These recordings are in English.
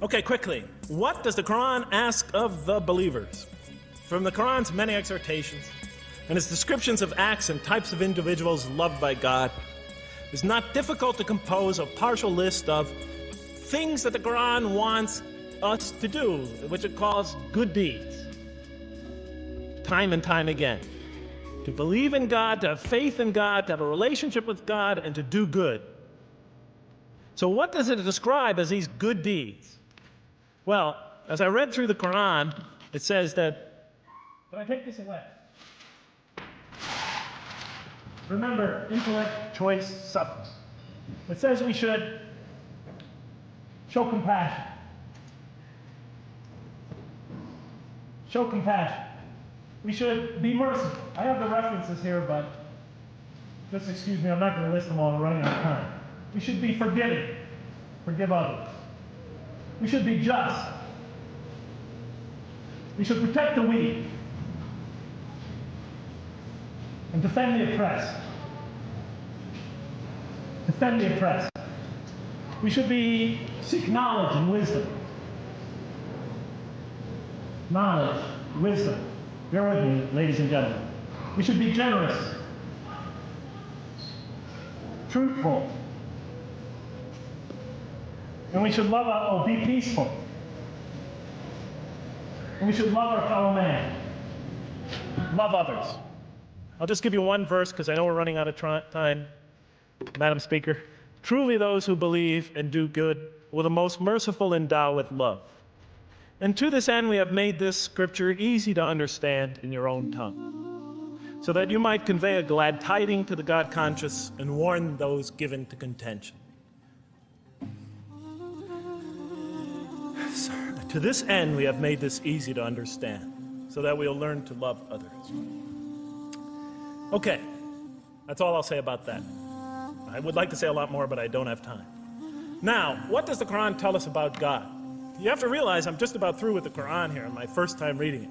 Okay, quickly. What does the Quran ask of the believers? From the Quran's many exhortations and its descriptions of acts and types of individuals loved by God, it's not difficult to compose a partial list of things that the Quran wants us to do, which it calls good deeds. Time and time again. To believe in God, to have faith in God, to have a relationship with God, and to do good. So what does it describe as these good deeds? Well, as I read through the Quran, it says that, can I take this away? Remember, intellect, choice, suffering. It says we should show compassion. Show compassion. We should be merciful. I have the references here, but just excuse me, I'm not going to list them all, we're running out of time. We should be forgiving. Forgive others. We should be just. We should protect the weak and defend the oppressed. Defend the oppressed. We should seek knowledge and wisdom. Knowledge, wisdom. Bear with me, ladies and gentlemen. We should be generous, truthful, and we should be peaceful. And we should love our fellow man. Love others. I'll just give you one verse because I know we're running out of time, Madam Speaker. Truly those who believe and do good will the most merciful endow with love. And to this end we have made this scripture easy to understand in your own tongue, so that you might convey a glad tiding to the God-conscious and warn those given to contention. To this end we have made this easy to understand, so that we'll learn to love others. Okay, that's all I'll say about that. I would like to say a lot more, but I don't have time. Now, what does the Quran tell us about God? You have to realize I'm just about through with the Quran here, my first time reading it.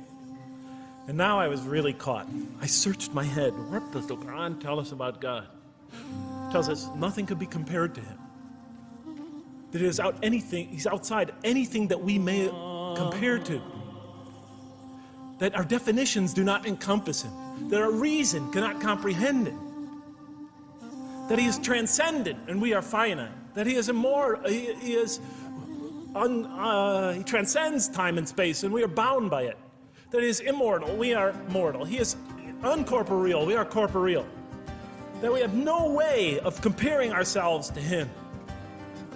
And now I was really caught. I searched my head. What does the Quran tell us about God? It tells us nothing could be compared to him. That he's outside anything that we may compare to. That our definitions do not encompass him. That our reason cannot comprehend him. That he is transcendent and we are finite. That he is immortal, he transcends time and space and we are bound by it. That he is immortal, we are mortal. He is uncorporeal, we are corporeal. That we have no way of comparing ourselves to him.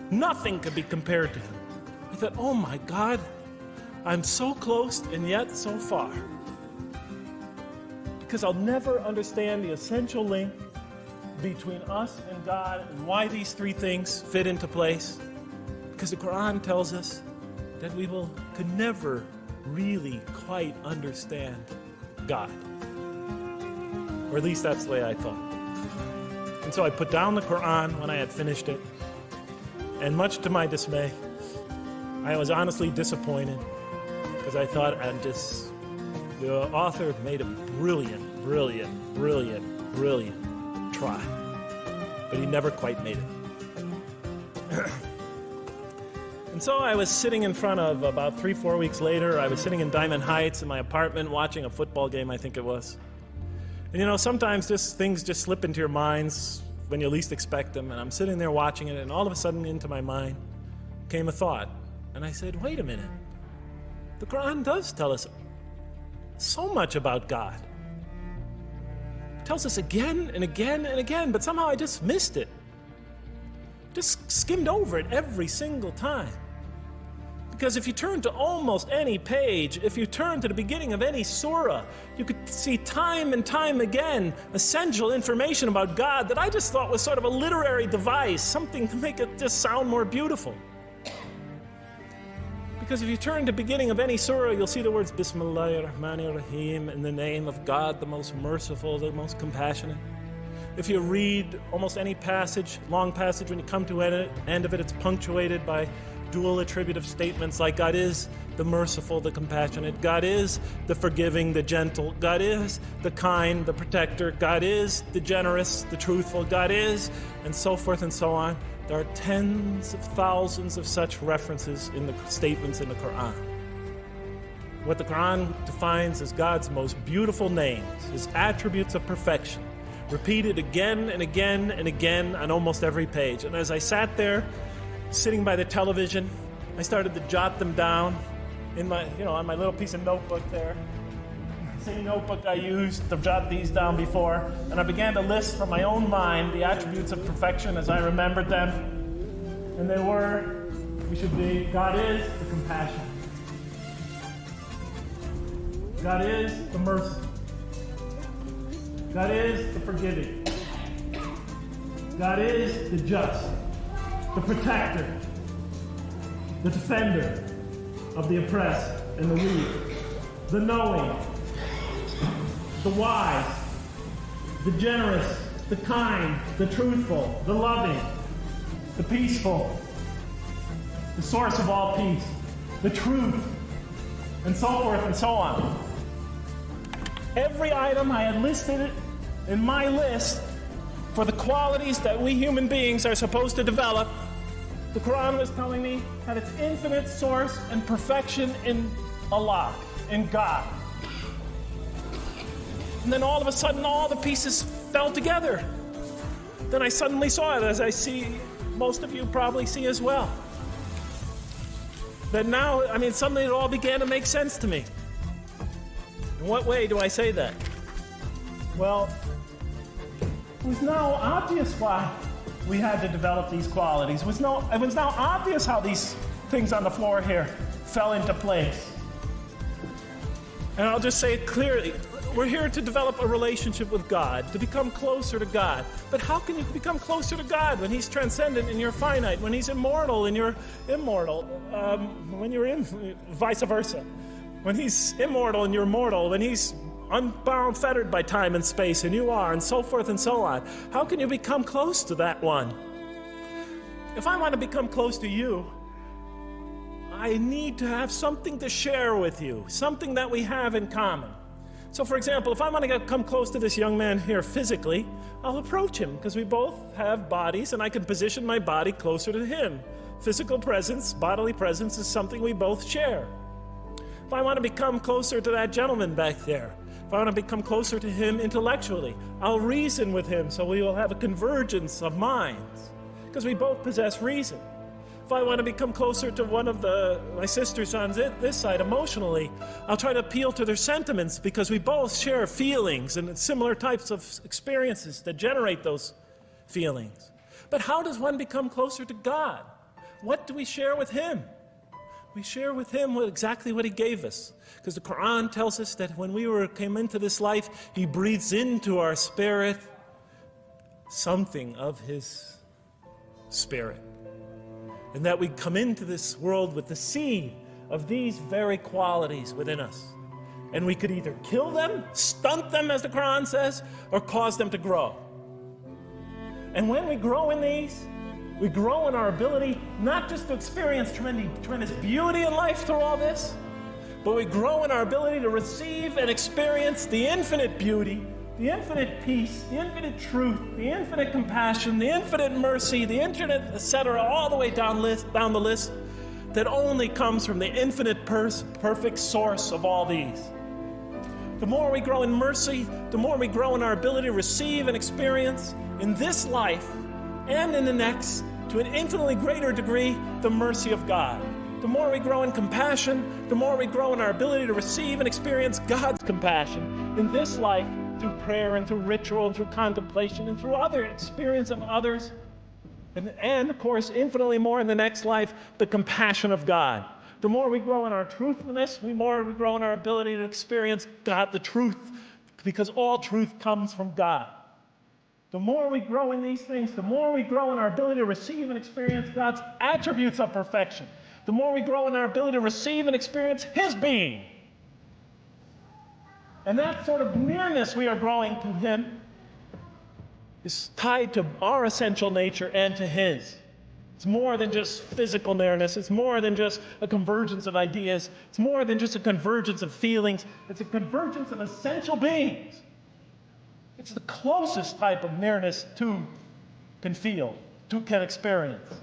Nothing could be compared to him. I thought, oh my God, I'm so close and yet so far. Because I'll never understand the essential link between us and God and why these three things fit into place. Because the Quran tells us that we could never really quite understand God. Or at least that's the way I thought. And so I put down the Quran when I had finished it. And much to my dismay, I was honestly disappointed because I thought the author made a brilliant try. But he never quite made it. And so I was sitting in front of, about 3-4 weeks later, I was sitting in Diamond Heights in my apartment watching a football game, I think it was. And you know, sometimes things just slip into your minds when you least expect them. And I'm sitting there watching it, and all of a sudden into my mind came a thought. And I said, wait a minute. The Quran does tell us so much about God. It tells us again and again and again, but somehow I just missed it. Just skimmed over it every single time. Because if you turn to almost any page, if you turn to the beginning of any surah, you could see time and time again essential information about God that I just thought was sort of a literary device, something to make it just sound more beautiful. Because if you turn to the beginning of any surah, you'll see the words Bismillahir-Rahmanir-Rahim, in the name of God, the most merciful, the most compassionate. If you read almost any passage, long passage, when you come to the end of it, it's punctuated by dual attributive statements like God is the merciful, the compassionate, God is the forgiving, the gentle, God is the kind, the protector, God is the generous, the truthful, God is, and so forth and so on. There are tens of thousands of such references in the statements in the Qur'an. What the Qur'an defines as God's most beautiful names, His attributes of perfection, repeated again and again and again on almost every page. And as I sat there, sitting by the television, I started to jot them down in my, on my little piece of notebook there. Same notebook I used to jot these down before, and I began to list from my own mind the attributes of perfection as I remembered them. And they were, God is the compassion. God is the mercy. God is the forgiving. God is the just, the protector, the defender of the oppressed and the weak, the knowing, the wise, the generous, the kind, the truthful, the loving, the peaceful, the source of all peace, the truth, and so forth and so on. Every item I had listed in my list for the qualities that we human beings are supposed to develop, the Quran was telling me had its infinite source and perfection in Allah, in God. And then all of a sudden, all the pieces fell together. Then I suddenly saw it, as I see most of you probably see as well. That now, suddenly it all began to make sense to me. In what way do I say that? Well, it was now obvious why we had to develop these qualities. It was now obvious how these things on the floor here fell into place. And I'll just say it clearly. We're here to develop a relationship with God, to become closer to God. But how can you become closer to God when He's transcendent and you're finite, when He's immortal and you're immortal, when you're vice versa? When He's immortal and you're mortal, when He's unbound, fettered by time and space, and you are, and so forth and so on. How can you become close to that one? If I want to become close to you, I need to have something to share with you, something that we have in common. So, for example, if I want to come close to this young man here physically, I'll approach him because we both have bodies and I can position my body closer to him. Physical presence, bodily presence is something we both share. If I want to become closer to that gentleman back there, if I want to become closer to him intellectually, I'll reason with him so we will have a convergence of minds because we both possess reason. If I want to become closer to one of my sisters on this side emotionally, I'll try to appeal to their sentiments because we both share feelings and similar types of experiences that generate those feelings. But how does one become closer to God? What do we share with Him? We share with Him exactly what He gave us. Because the Qur'an tells us that when we came into this life, He breathes into our spirit something of His Spirit. And that we come into this world with the seed of these very qualities within us. And we could either kill them, stunt them, as the Quran says, or cause them to grow. And when we grow in these, we grow in our ability not just to experience tremendous beauty in life through all this, but we grow in our ability to receive and experience the infinite beauty, the infinite peace, the infinite truth, the infinite compassion, the infinite mercy, the infinite, etc., all the way down the list, that only comes from the infinite perfect source of all these. The more we grow in mercy, the more we grow in our ability to receive and experience in this life and in the next, to an infinitely greater degree, the mercy of God. The more we grow in compassion, the more we grow in our ability to receive and experience God's compassion in this life, through prayer and through ritual and through contemplation and through other experience of others. And of course, infinitely more in the next life, the compassion of God. The more we grow in our truthfulness, the more we grow in our ability to experience God, the truth, because all truth comes from God. The more we grow in these things, the more we grow in our ability to receive and experience God's attributes of perfection. The more we grow in our ability to receive and experience His being. And that sort of nearness we are growing to Him is tied to our essential nature and to His. It's more than just physical nearness. It's more than just a convergence of ideas. It's more than just a convergence of feelings. It's a convergence of essential beings. It's the closest type of nearness two can feel. you can experience.